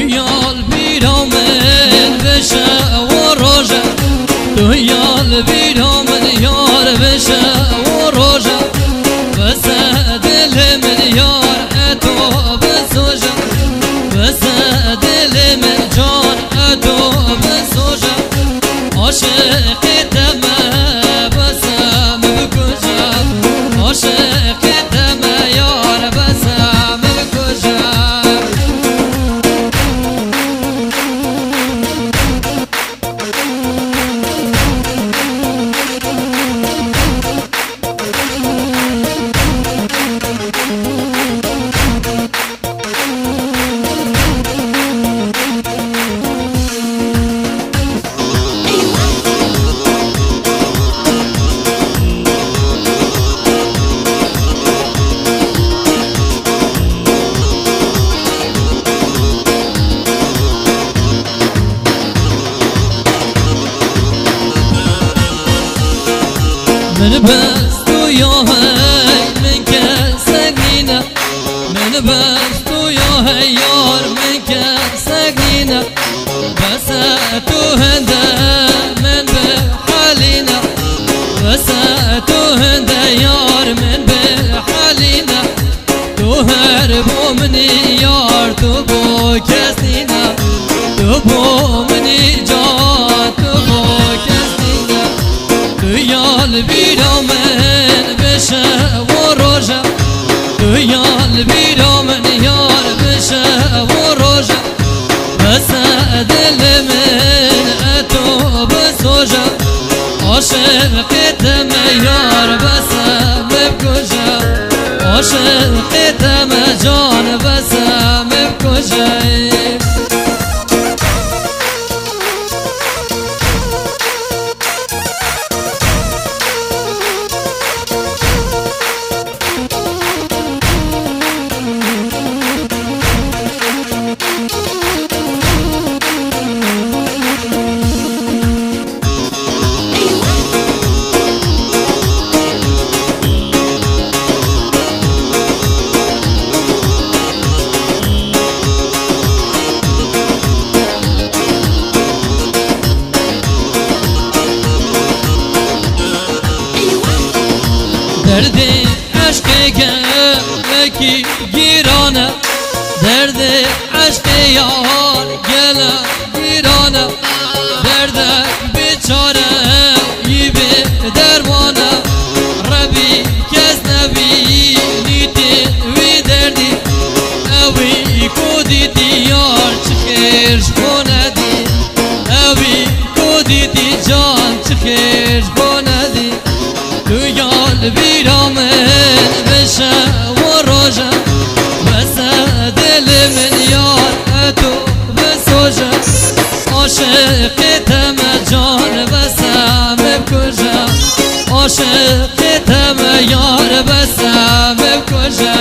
Yal biramen veşe o roja Yal biramen yar veşe o roja Vese dilimin yar eto besoja Vese dilimin can eto besoja Aşık eteme besem bkuja Aşık eteme yar besem bkuja من بس تو یا هی من کسگینه من بس تو یا هی یار من کسگینه بس تو هنده من به حالینه بس تو هنده یار من به حالینه تو هر بو منی یار تو بو کسینه تو بو منی جان تو بو کسینه Yal biramen veşe o roja Yal biramen yar veşe o roja Vese dilimin eto besoja Aşık eteme yar besem bkuja Aşık eteme can besem bkuja Derdi aşkı geleki girana Derdi aşkı yar gele girana Derde biçare gibi dermana Rabbi kes nebi niti vi derdi Evi koditi yar çıkır şkonedi Evi koditi can çıkır şkonedi Yal biramen veşe o roja Vese dilimin yar eto besoja Aşık eteme can besem bkuja Aşık eteme yar besem bkuja